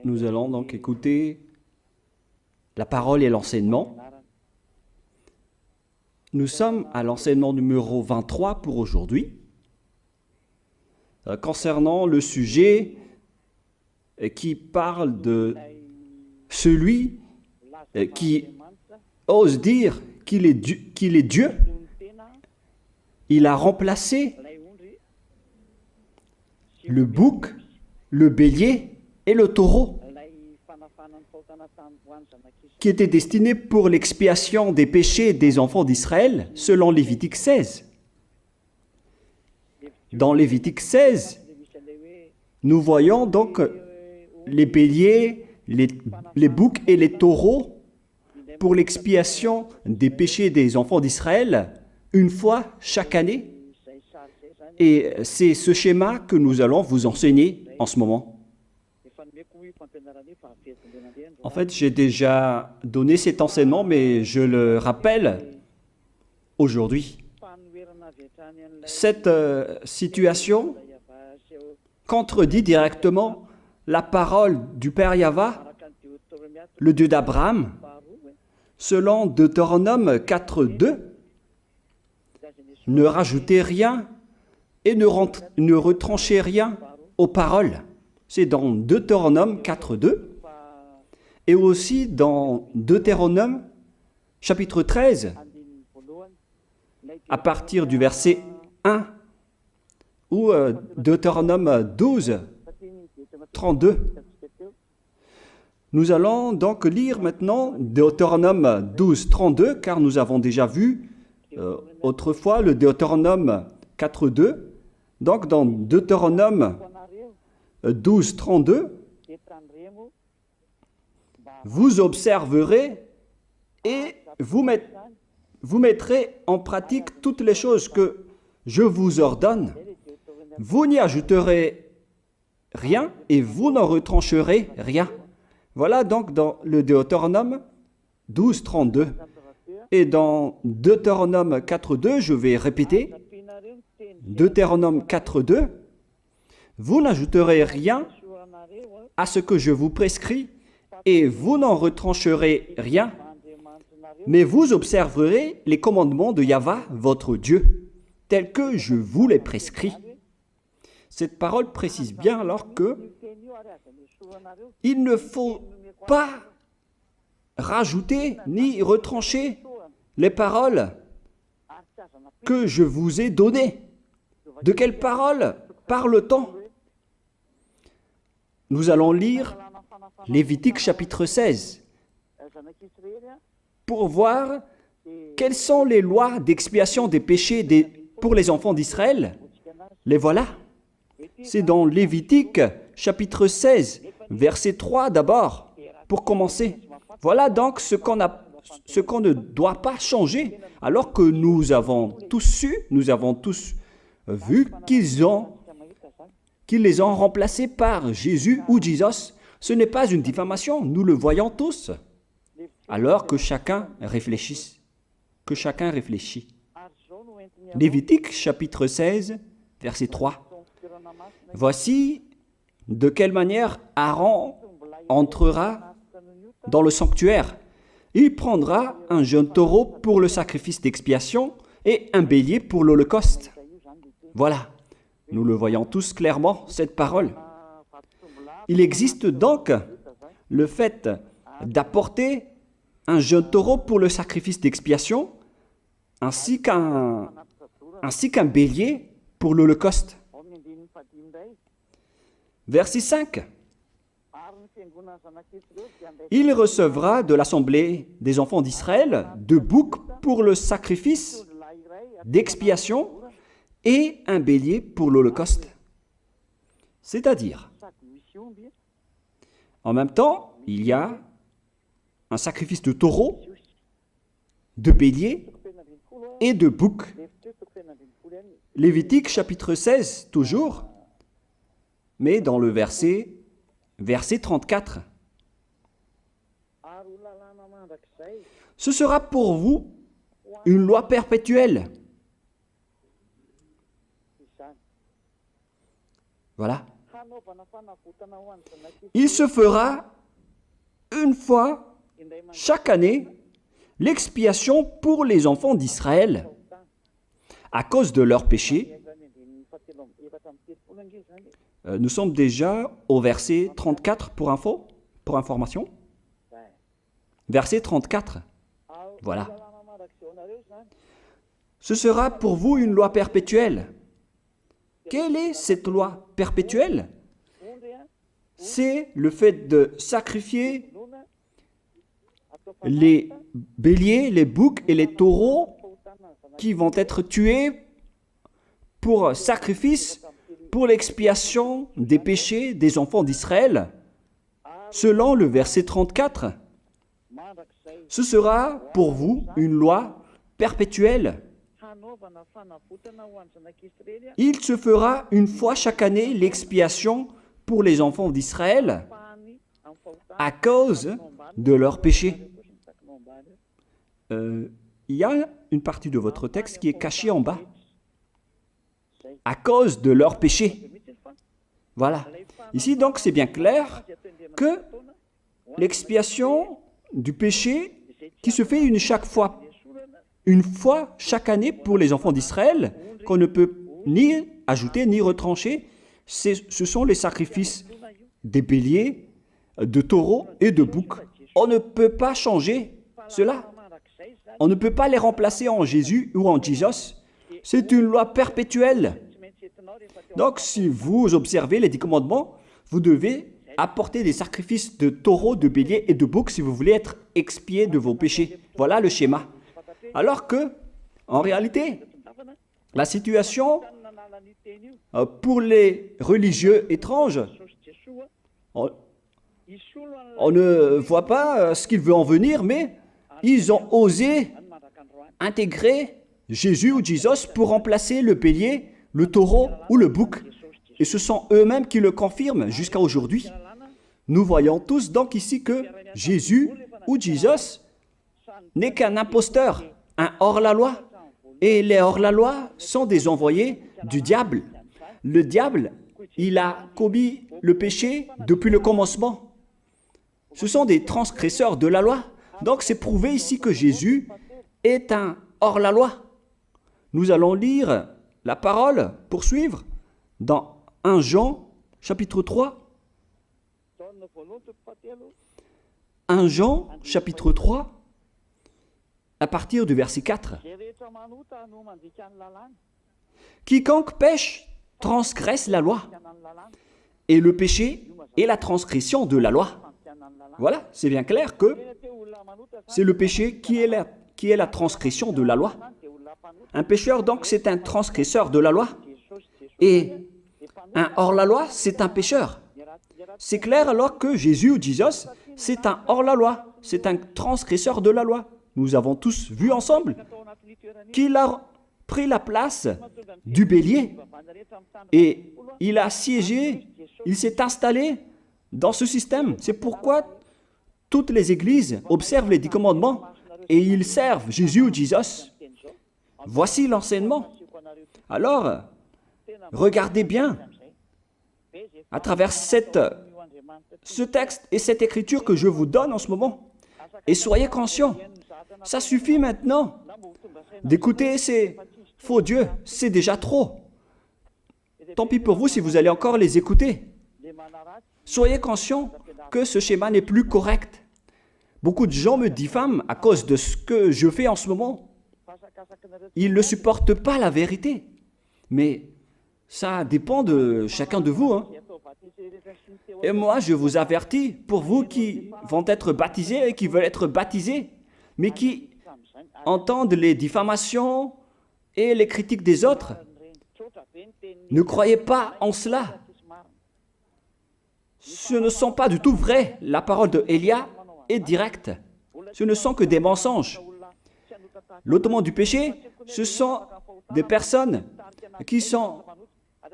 Nous allons donc écouter la parole et l'enseignement. Nous sommes à l'enseignement numéro 23 pour aujourd'hui, concernant le sujet qui parle de celui qui ose dire qu'il est Dieu. Il a remplacé le bouc, le bélier et le taureau, qui étaient destinés pour l'expiation des péchés des enfants d'Israël, selon Lévitique 16. Dans Lévitique 16, nous voyons donc les béliers, les boucs et les taureaux pour l'expiation des péchés des enfants d'Israël, une fois chaque année. Et c'est ce schéma que nous allons vous enseigner en ce moment. En fait, j'ai déjà donné cet enseignement, mais je le rappelle aujourd'hui. Cette situation contredit directement la parole du Père Yahva, le Dieu d'Abraham, selon Deutéronome 4.2. Ne rajoutez rien et ne retranchez rien aux paroles. C'est dans Deutéronome 4.2 et aussi dans Deutéronome chapitre 13, à partir du verset 1, ou Deutéronome 12, 32. Nous allons donc lire maintenant Deutéronome 12, 32, car nous avons déjà vu autrefois le Deutéronome 4.2. Donc dans Deutéronome 12, 32, vous observerez et vous mettrez en pratique toutes les choses que je vous ordonne. Vous n'y ajouterez rien et vous n'en retrancherez rien. Voilà donc dans le Deutéronome 12, 32. Et dans Deutéronome 4.2, je vais répéter, Deutéronome 4.2, vous n'ajouterez rien à ce que je vous prescris et vous n'en retrancherez rien, mais vous observerez les commandements de Yahva, votre Dieu, tels que je vous les prescris. Cette parole précise bien alors que il ne faut pas rajouter ni retrancher les paroles que je vous ai données. De quelles paroles parle-t-on? Nous allons lire Lévitique chapitre 16 pour voir quelles sont les lois d'expiation des péchés pour les enfants d'Israël. Les voilà. C'est dans Lévitique chapitre 16, verset 3 d'abord, pour commencer. Voilà donc ce qu'on ne doit pas changer, alors que nous avons tous su, nous avons tous vu qu'ils les ont remplacés par Jésus ou Jesus. Ce n'est pas une diffamation, nous le voyons tous. Alors que chacun réfléchisse. Lévitique chapitre 16, verset 3. Voici de quelle manière Aaron entrera dans le sanctuaire. Il prendra un jeune taureau pour le sacrifice d'expiation et un bélier pour l'holocauste. Voilà, nous le voyons tous clairement, cette parole. Il existe donc le fait d'apporter un jeune taureau pour le sacrifice d'expiation, ainsi qu'un bélier pour l'holocauste. Verset 5. Il recevra de l'assemblée des enfants d'Israël 2 boucs pour le sacrifice d'expiation et un bélier pour l'holocauste. C'est-à-dire, en même temps, il y a un sacrifice de taureau, de bélier et de bouc. Lévitique chapitre 16, toujours, mais dans le verset 34. Ce sera pour vous une loi perpétuelle. Voilà. Il se fera une fois chaque année l'expiation pour les enfants d'Israël à cause de leurs péchés. Nous sommes déjà au verset 34 pour information. Verset 34. Voilà. Ce sera pour vous une loi perpétuelle. Quelle est cette loi perpétuelle? C'est le fait de sacrifier les béliers, les boucs et les taureaux qui vont être tués pour sacrifice, pour l'expiation des péchés des enfants d'Israël. Selon le verset 34, ce sera pour vous une loi perpétuelle. Il se fera une fois chaque année l'expiation pour les enfants d'Israël à cause de leurs péchés. Il y a une partie de votre texte qui est cachée en bas. À cause de leurs péchés. Voilà. Ici, donc, c'est bien clair que l'expiation du péché qui se fait une fois chaque année pour les enfants d'Israël, qu'on ne peut ni ajouter ni retrancher, ce sont les sacrifices des béliers, de taureaux et de boucs. On ne peut pas changer cela. On ne peut pas les remplacer en Jésus ou en Jesus. C'est une loi perpétuelle. Donc, si vous observez les 10 commandements, vous devez apporter des sacrifices de taureaux, de béliers et de boucs si vous voulez être expié de vos péchés. Voilà le schéma. Alors que, en réalité, la situation pour les religieux étranges, on ne voit pas ce qu'il veut en venir, mais ils ont osé intégrer Jésus ou Jesus pour remplacer le bélier, le taureau ou le bouc. Et ce sont eux-mêmes qui le confirment jusqu'à aujourd'hui. Nous voyons tous donc ici que Jésus ou Jesus n'est qu'un imposteur, un hors-la-loi. Et les hors-la-loi sont des envoyés du diable. Le diable, il a commis le péché depuis le commencement. Ce sont des transgresseurs de la loi. Donc c'est prouvé ici que Jésus est un hors-la-loi. Nous allons lire la parole, poursuivre, dans 1 Jean, chapitre 3. 1 Jean, chapitre 3, à partir du verset 4. Quiconque pêche transgresse la loi, et le péché est la transgression de la loi. Voilà, c'est bien clair que c'est le péché qui est la transgression de la loi. Un pécheur, donc, c'est un transgresseur de la loi. Et un hors-la-loi, c'est un pécheur. C'est clair alors que Jésus ou Jesus, c'est un hors-la-loi, c'est un transgresseur de la loi. Nous avons tous vu ensemble qu'il a pris la place du bélier et il a siégé, il s'est installé dans ce système. C'est pourquoi toutes les églises observent les 10 commandements et ils servent Jésus ou Jesus. Voici l'enseignement. Alors, regardez bien à travers ce texte et cette écriture que je vous donne en ce moment. Et soyez conscients, ça suffit maintenant d'écouter ces faux dieux, c'est déjà trop. Tant pis pour vous si vous allez encore les écouter. Soyez conscients que ce schéma n'est plus correct. Beaucoup de gens me diffament à cause de ce que je fais en ce moment. Ils ne supportent pas la vérité. Mais ça dépend de chacun de vous. Et moi, je vous avertis, pour vous qui vont être baptisés et qui veulent être baptisés, mais qui entendent les diffamations et les critiques des autres, ne croyez pas en cela. Ce ne sont pas du tout vrai. La parole de Élia est directe. Ce ne sont que des mensonges. L'ôtement du péché, ce sont des personnes qui sont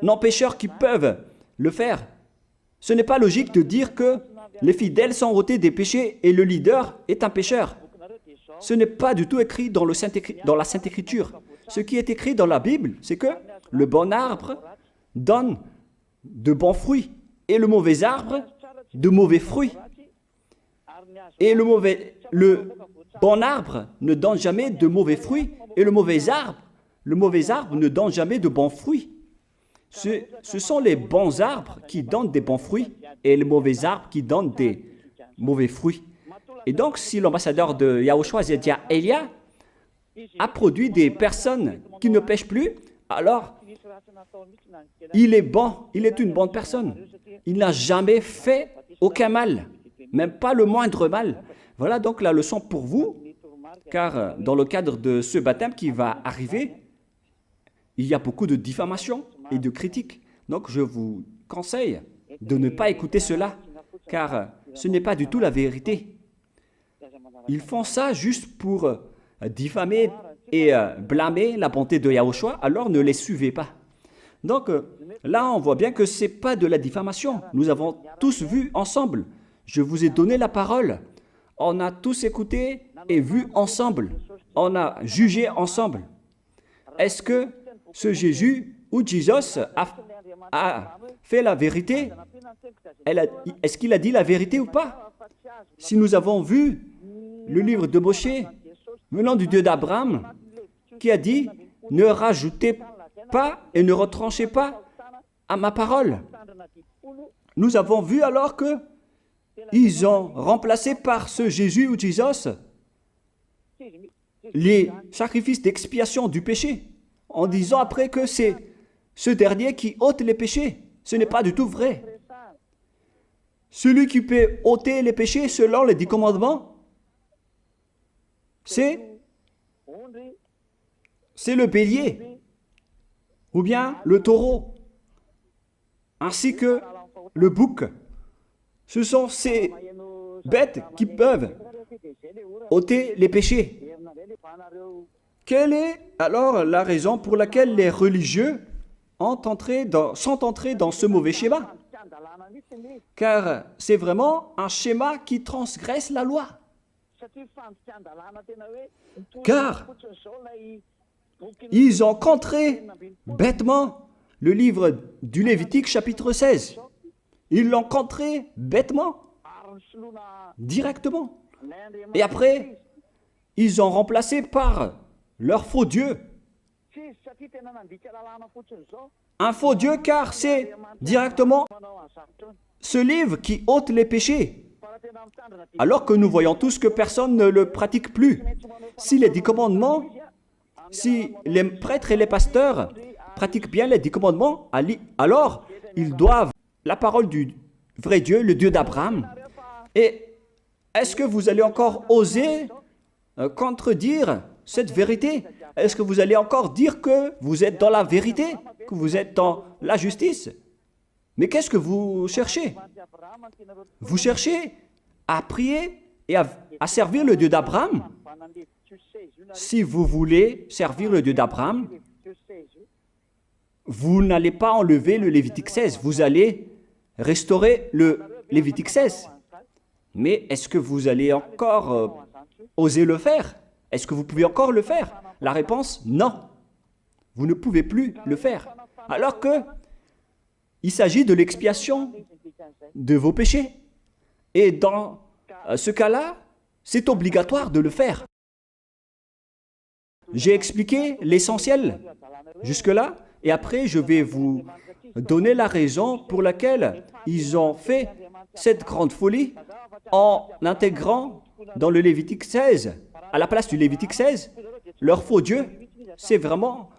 non-pécheurs qui peuvent le faire. Ce n'est pas logique de dire que les fidèles sont ôtés des péchés et le leader est un pécheur. Ce n'est pas du tout écrit dans la Sainte Écriture. Ce qui est écrit dans la Bible, c'est que le bon arbre donne de bons fruits et le mauvais arbre de mauvais fruits. Et le bon arbre ne donne jamais de mauvais fruits et le mauvais arbre ne donne jamais de bons fruits. Ce sont les bons arbres qui donnent des bons fruits et les mauvais arbres qui donnent des mauvais fruits. Et donc, si l'ambassadeur de Yahushua, Zedia Elia, a produit des personnes qui ne pêchent plus, alors il est bon, il est une bonne personne. Il n'a jamais fait aucun mal, même pas le moindre mal. Voilà donc la leçon pour vous, car dans le cadre de ce baptême qui va arriver, il y a beaucoup de diffamation et de critiques. Donc je vous conseille de ne pas écouter cela, car ce n'est pas du tout la vérité. Ils font ça juste pour diffamer et blâmer la bonté de Yahushua, alors ne les suivez pas. Donc là, on voit bien que ce n'est pas de la diffamation. Nous avons tous vu ensemble. Je vous ai donné la parole. On a tous écouté et vu ensemble. On a jugé ensemble. Est-ce que ce Jésus ou Jésus a fait la vérité? Est-ce qu'il a dit la vérité ou pas? Si nous avons vu le livre de Moshe, venant du Dieu d'Abraham, qui a dit « Ne rajoutez pas et ne retranchez pas à ma parole ». Nous avons vu alors que ils ont remplacé par ce Jésus ou Jésus les sacrifices d'expiation du péché, en disant après que c'est ce dernier qui ôte les péchés. Ce n'est pas du tout vrai. Celui qui peut ôter les péchés selon les 10 commandements, c'est le bélier, ou bien le taureau, ainsi que le bouc. Ce sont ces bêtes qui peuvent ôter les péchés. Quelle est alors la raison pour laquelle les religieux sont entrés dans ce mauvais schéma? Car c'est vraiment un schéma qui transgresse la loi. Car ils ont contré bêtement le livre du Lévitique chapitre 16. Ils l'ont contré bêtement, directement. Et après, ils ont remplacé par leur faux Dieu. Un faux Dieu car c'est directement ce livre qui ôte les péchés. Alors que nous voyons tous que personne ne le pratique plus. Si les 10 commandements, si les prêtres et les pasteurs pratiquent bien les 10 commandements, alors ils doivent la parole du vrai Dieu, le Dieu d'Abraham. Et est-ce que vous allez encore oser contredire cette vérité? Est-ce que vous allez encore dire que vous êtes dans la vérité, que vous êtes dans la justice? Mais qu'est-ce que vous cherchez? Vous cherchez à prier et à servir le Dieu d'Abraham. Si vous voulez servir le Dieu d'Abraham, vous n'allez pas enlever le Lévitique 16, vous allez restaurer le Lévitique 16. Mais est-ce que vous allez encore oser le faire? Est-ce que vous pouvez encore le faire? La réponse, non. Vous ne pouvez plus le faire. Alors que il s'agit de l'expiation de vos péchés. Et dans ce cas-là, c'est obligatoire de le faire. J'ai expliqué l'essentiel jusque-là, et après je vais vous donner la raison pour laquelle ils ont fait cette grande folie en intégrant dans le Lévitique 16, à la place du Lévitique 16, leur faux Dieu. C'est vraiment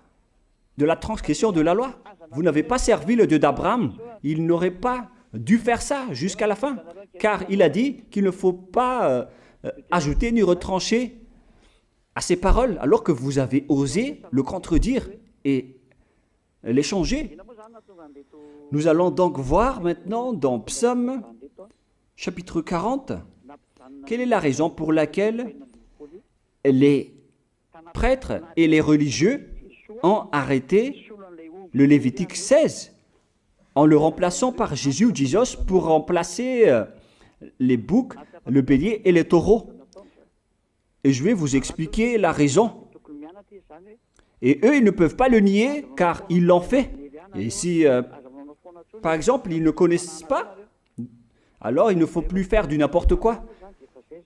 de la transgression de la loi. Vous n'avez pas servi le Dieu d'Abraham. Il n'aurait pas dû faire ça jusqu'à la fin, car il a dit qu'il ne faut pas ajouter ni retrancher à ses paroles, alors que vous avez osé le contredire et les changer. Nous allons donc voir maintenant dans Psaume chapitre 40, quelle est la raison pour laquelle les prêtres et les religieux ont arrêté le Lévitique 16 en le remplaçant par Jésus ou Jésus pour remplacer les boucs, le bélier et les taureaux. Et je vais vous expliquer la raison. Et eux, ils ne peuvent pas le nier car ils l'ont fait. Et si par exemple, ils ne connaissent pas, alors il ne faut plus faire du n'importe quoi.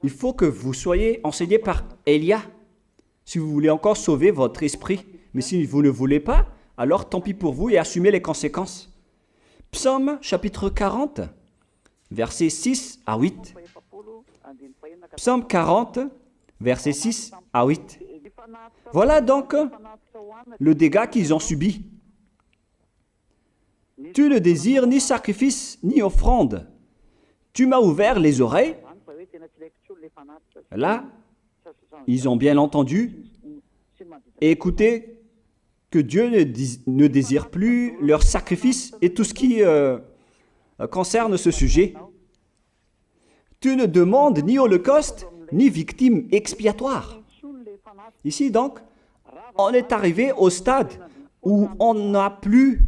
Il faut que vous soyez enseigné par Élia, si vous voulez encore sauver votre esprit. Mais si vous ne voulez pas, alors tant pis pour vous et assumez les conséquences. Psaume chapitre 40, versets 6 à 8. Psaume 40, versets 6 à 8. Voilà donc le dégât qu'ils ont subi. Tu ne désires ni sacrifice ni offrande. Tu m'as ouvert les oreilles. Là, ils ont bien entendu et écouté que Dieu ne désire plus leur sacrifice et tout ce qui concerne ce sujet. Tu ne demandes ni holocauste, ni victime expiatoire. Ici donc, on est arrivé au stade où on n'a plus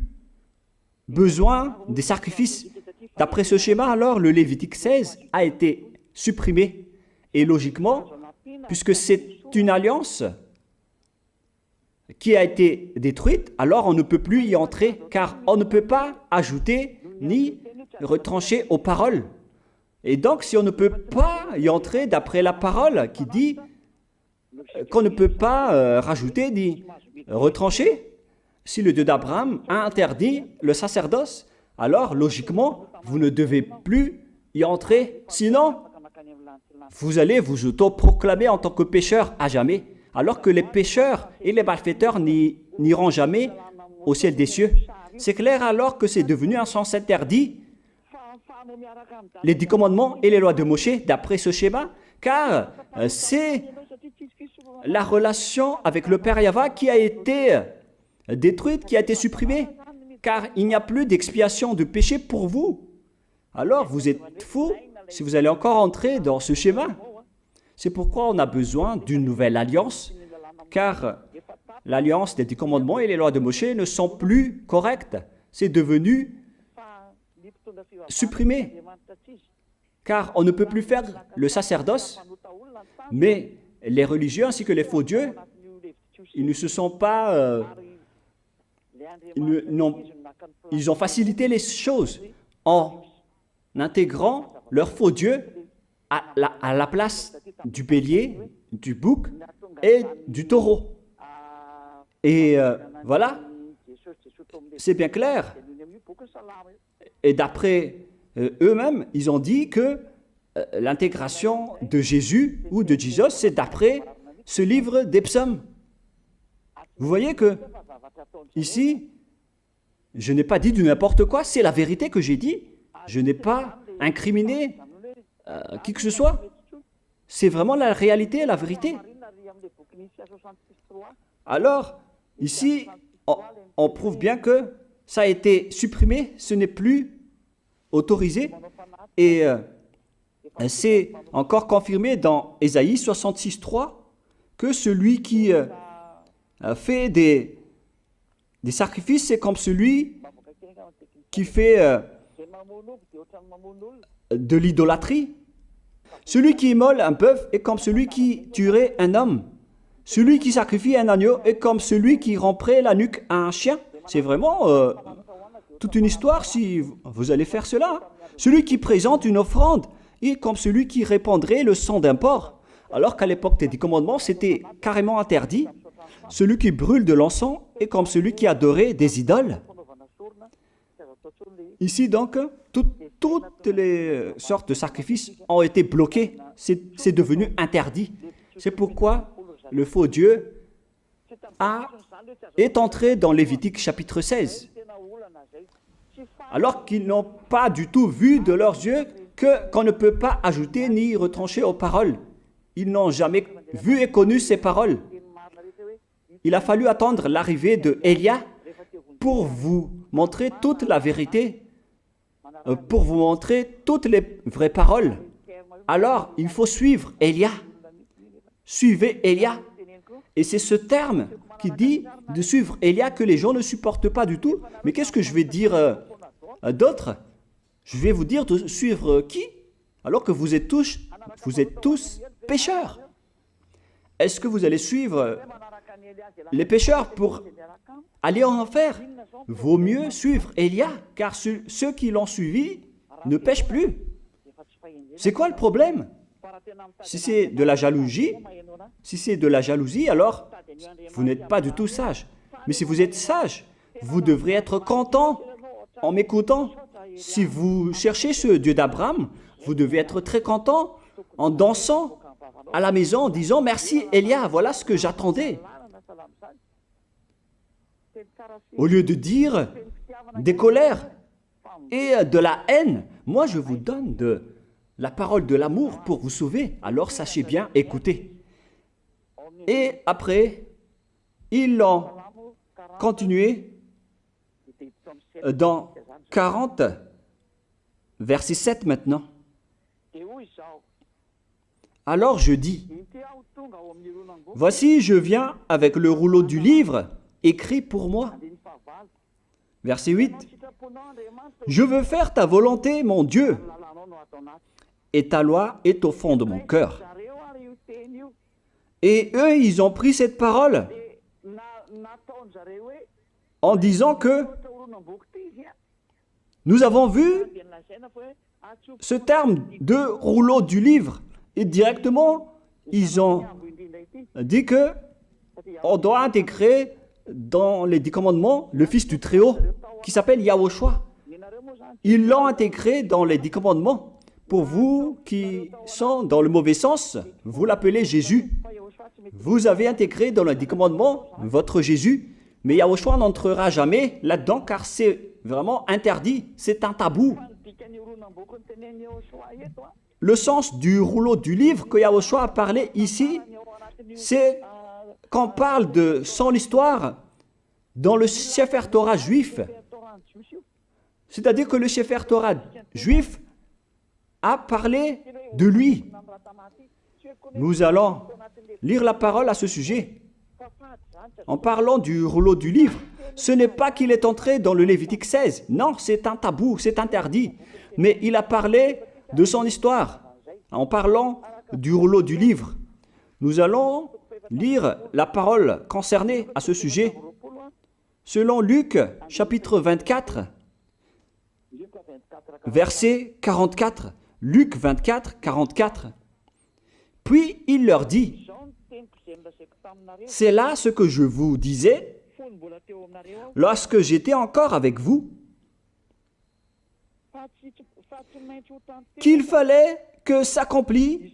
besoin des sacrifices. D'après ce schéma, alors, le Lévitique 16 a été supprimé. Et logiquement, puisque c'est une alliance qui a été détruite, alors on ne peut plus y entrer, car on ne peut pas ajouter ni retrancher aux paroles. Et donc, si on ne peut pas y entrer d'après la parole qui dit qu'on ne peut pas rajouter ni retrancher, si le Dieu d'Abraham a interdit le sacerdoce, alors logiquement, vous ne devez plus y entrer. Sinon, vous allez vous autoproclamer en tant que pécheur à jamais, alors que les pécheurs et les malfaiteurs n'iront jamais au ciel des cieux. C'est clair alors que c'est devenu un sens interdit, les 10 commandements et les lois de Moïse d'après ce schéma, car c'est la relation avec le Père Yahva qui a été détruite, qui a été supprimée, car il n'y a plus d'expiation de péché pour vous. Alors vous êtes fous si vous allez encore entrer dans ce schéma. C'est pourquoi on a besoin d'une nouvelle alliance, car l'alliance des 10 commandements et les lois de Moïse ne sont plus correctes. C'est devenu supprimé, car on ne peut plus faire le sacerdoce, mais les religieux ainsi que les faux dieux, ils ne se sont pas... ils ont facilité les choses en intégrant leur faux dieu à la place du bélier, du bouc et du taureau. Et voilà, c'est bien clair. Et d'après eux-mêmes, ils ont dit que l'intégration de Jésus ou de Jesus, c'est d'après ce livre des psaumes. Vous voyez que ici, je n'ai pas dit du n'importe quoi, c'est la vérité que j'ai dit. Je n'ai pas incriminé qui que ce soit. C'est vraiment la réalité, la vérité. Alors, ici, on prouve bien que ça a été supprimé, ce n'est plus autorisé. Et c'est encore confirmé dans Ésaïe 66.3 que celui qui fait des sacrifices, c'est comme celui qui fait de l'idolâtrie. Celui qui immole un bœuf est comme celui qui tuerait un homme. Celui qui sacrifie un agneau est comme celui qui romprait la nuque à un chien. C'est vraiment toute une histoire si vous allez faire cela. Celui qui présente une offrande est comme celui qui répandrait le sang d'un porc. Alors qu'à l'époque des 10 commandements, c'était carrément interdit. Celui qui brûle de l'encens est comme celui qui adorait des idoles. Ici donc, toutes les sortes de sacrifices ont été bloqués. C'est devenu interdit. C'est pourquoi le faux Dieu est entré dans Lévitique chapitre 16. Alors qu'ils n'ont pas du tout vu de leurs yeux qu'on ne peut pas ajouter ni retrancher aux paroles. Ils n'ont jamais vu et connu ces paroles. Il a fallu attendre l'arrivée de Élia pour vous montrer toute la vérité, pour vous montrer toutes les vraies paroles. Alors, il faut suivre Élia. Suivez Élia. Et c'est ce terme qui dit de suivre Élia que les gens ne supportent pas du tout. Mais qu'est-ce que je vais dire d'autre? Je vais vous dire de suivre qui? Alors que vous êtes tous pécheurs. Est-ce que vous allez suivre les pécheurs pour aller en enfer. Vaut mieux suivre Élia, car ceux qui l'ont suivi ne pêchent plus. C'est quoi le problème? Si c'est de la jalousie, alors vous n'êtes pas du tout sage. Mais si vous êtes sage, vous devrez être content en m'écoutant. Si vous cherchez ce Dieu d'Abraham, vous devez être très content en dansant à la maison en disant « Merci Élia, voilà ce que j'attendais ». Au lieu de dire des colères et de la haine, moi je vous donne de la parole de l'amour pour vous sauver. Alors sachez bien écouter. Et après, ils l'ont continué dans 40, verset 7 maintenant. Alors je dis, voici je viens avec le rouleau du livre écrit pour moi. Verset 8, je veux faire ta volonté, mon Dieu, et ta loi est au fond de mon cœur. Et eux, ils ont pris cette parole en disant que nous avons vu ce terme de rouleau du livre. Et directement, ils ont dit que on doit intégrer dans les 10 commandements le Fils du Très-Haut qui s'appelle Yahushua. Ils l'ont intégré dans les 10 commandements. Pour vous qui sont dans le mauvais sens, vous l'appelez Jésus. Vous avez intégré dans les 10 commandements votre Jésus, mais Yahushua n'entrera jamais là-dedans car c'est vraiment interdit, c'est un tabou. Le sens du rouleau du livre que Yahushua a parlé ici, c'est qu'on parle de son histoire dans le Sefer Torah juif. C'est-à-dire que le Sefer Torah juif a parlé de lui. Nous allons lire la parole à ce sujet. En parlant du rouleau du livre, ce n'est pas qu'il est entré dans le Lévitique 16. Non, c'est un tabou, c'est interdit. Mais il a parlé de son histoire. En parlant du rouleau du livre, nous allons lire la parole concernée à ce sujet. Selon Luc, chapitre 24, verset 44. Luc 24, 44. Puis il leur dit, « C'est là ce que je vous disais lorsque j'étais encore avec vous, qu'il fallait que s'accomplisse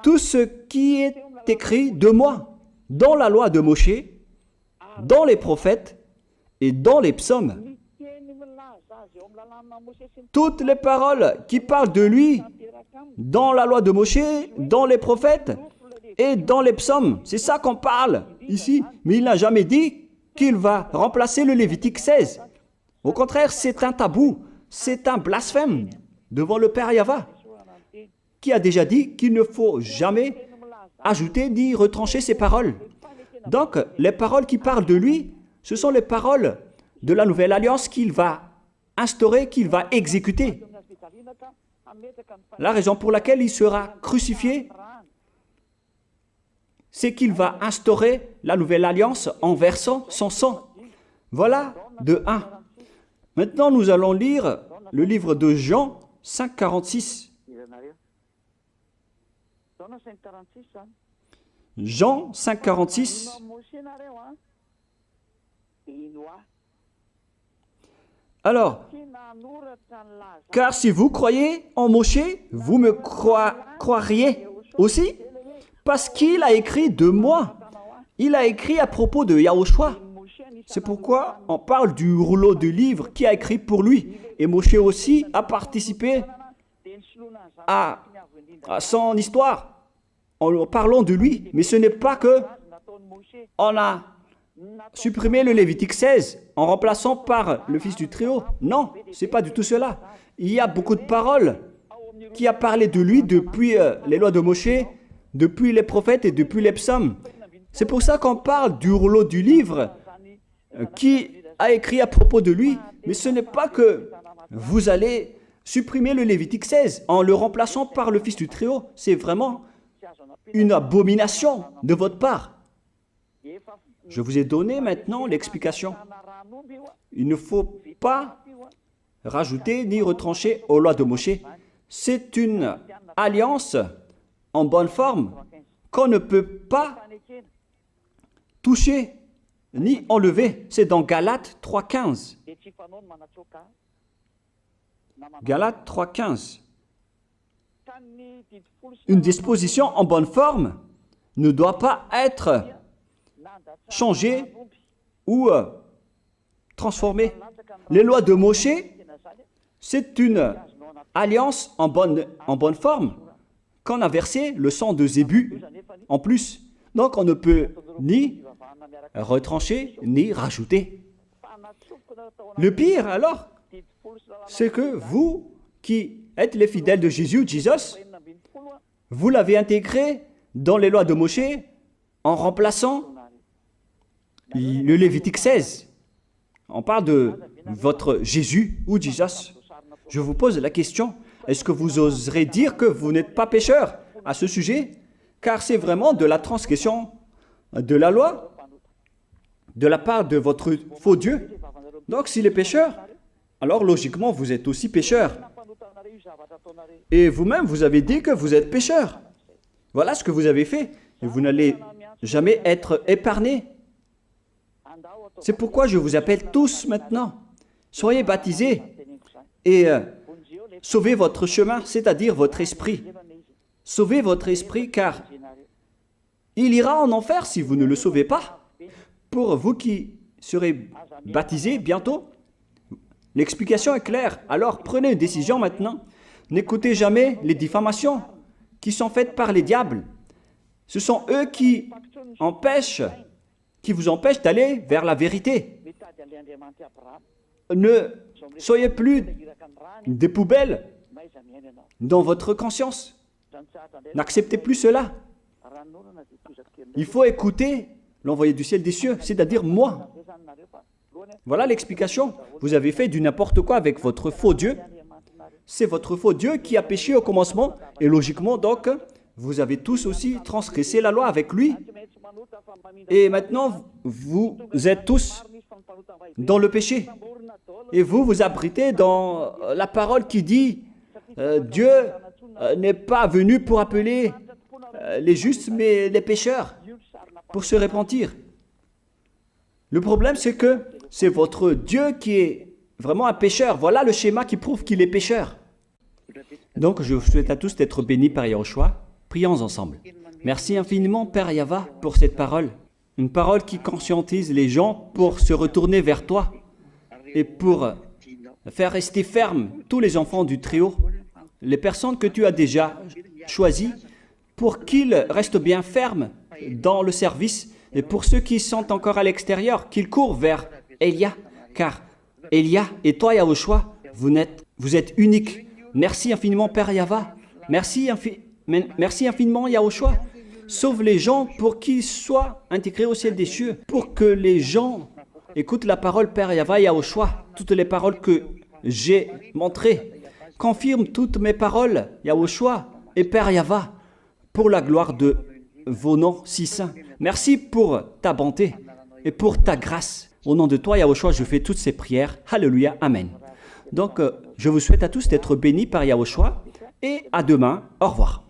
tout ce qui est écrit de moi dans la loi de Moïse, dans les prophètes et dans les psaumes. » Toutes les paroles qui parlent de lui dans la loi de Moïse, dans les prophètes et dans les psaumes. C'est ça qu'on parle ici. Mais il n'a jamais dit qu'il va remplacer le Lévitique 16. Au contraire, c'est un tabou, c'est un blasphème devant le Père Yahva, qui a déjà dit qu'il ne faut jamais ajouter ni retrancher ses paroles. Donc, les paroles qui parlent de lui, ce sont les paroles de la nouvelle alliance qu'il va instaurer, qu'il va exécuter. La raison pour laquelle il sera crucifié, c'est qu'il va instaurer la nouvelle alliance en versant son sang. Voilà de 1. Maintenant, nous allons lire le livre de Jean 5, 46. Jean 5, 46. Alors, car si vous croyez en Moshe, vous me croiriez aussi, parce qu'il a écrit de moi. Il a écrit à propos de Yahushua. C'est pourquoi on parle du rouleau de livre qui a écrit pour lui. Et Moshe aussi a participé à son histoire en parlant de lui. Mais ce n'est pas que on a supprimé le Lévitique 16 en remplaçant par le Fils du Très-Haut. Non, ce n'est pas du tout cela. Il y a beaucoup de paroles qui a parlé de lui depuis les lois de Moshe, depuis les prophètes et depuis les psaumes. C'est pour ça qu'on parle du rouleau du livre qui a écrit à propos de lui. Mais ce n'est pas que vous allez supprimer le Lévitique 16 en le remplaçant par le Fils du Très-Haut. C'est vraiment une abomination de votre part. Je vous ai donné maintenant l'explication. Il ne faut pas rajouter ni retrancher aux lois de Moshe. C'est une alliance en bonne forme qu'on ne peut pas toucher ni enlever. C'est dans Galates 3,15. Galates 3,15. Une disposition en bonne forme ne doit pas être changée ou transformée. Les lois de Moshe, c'est une alliance en bonne forme qu'on a versé le sang de Zébu en plus. Donc on ne peut ni retrancher ni rajouter. Le pire alors, c'est que vous qui êtes les fidèles de Jésus, vous l'avez intégré dans les lois de Moshe en remplaçant le Lévitique 16. On parle de votre Jésus ou Jesus. Je vous pose la question, est-ce que vous oserez dire que vous n'êtes pas pécheur à ce sujet? Car c'est vraiment de la transgression de la loi de la part de votre faux Dieu. Donc s'il est pécheur, alors logiquement vous êtes aussi pécheur. Et vous-même, vous avez dit que vous êtes pécheur. Voilà ce que vous avez fait. Et vous n'allez jamais être épargné. C'est pourquoi je vous appelle tous maintenant. Soyez baptisés et sauvez votre chemin, c'est-à-dire votre esprit. Sauvez votre esprit car il ira en enfer si vous ne le sauvez pas. Pour vous qui serez baptisés bientôt, l'explication est claire. Alors prenez une décision maintenant. N'écoutez jamais les diffamations qui sont faites par les diables. Ce sont eux qui vous empêchent d'aller vers la vérité. Ne soyez plus des poubelles dans votre conscience. N'acceptez plus cela. Il faut écouter l'envoyé du ciel des cieux, c'est-à-dire moi. Voilà l'explication. Vous avez fait du n'importe quoi avec votre faux Dieu. C'est votre faux Dieu qui a péché au commencement. Et logiquement, donc, vous avez tous aussi transgressé la loi avec lui. Et maintenant, vous êtes tous dans le péché. Et vous vous abritez dans la parole qui dit Dieu n'est pas venu pour appeler les justes, mais les pécheurs, pour se repentir. Le problème, c'est que c'est votre Dieu qui est vraiment un pécheur. Voilà le schéma qui prouve qu'il est pécheur. Donc, je vous souhaite à tous d'être bénis par Yahushua. Prions ensemble. Merci infiniment, Père Yahva, pour cette parole. Une parole qui conscientise les gens pour se retourner vers toi et pour faire rester fermes tous les enfants du Très-Haut, les personnes que tu as déjà choisies, pour qu'ils restent bien fermes dans le service, et pour ceux qui sont encore à l'extérieur, qu'ils courent vers Elia, car Elia et toi, Yahushua, vous êtes uniques. Merci infiniment, Père Yahva. Merci infiniment, Yahushua. Sauve les gens pour qu'ils soient intégrés au ciel des cieux, pour que les gens écoutent la parole, Père Yahva, Yahushua, toutes les paroles que j'ai montrées. Confirme toutes mes paroles, Yahushua et Père Yahva, pour la gloire de vos noms si saints. Merci pour ta bonté et pour ta grâce. Au nom de toi, Yahushua, je fais toutes ces prières. Alléluia, Amen. Donc, je vous souhaite à tous d'être bénis par Yahushua et à demain. Au revoir.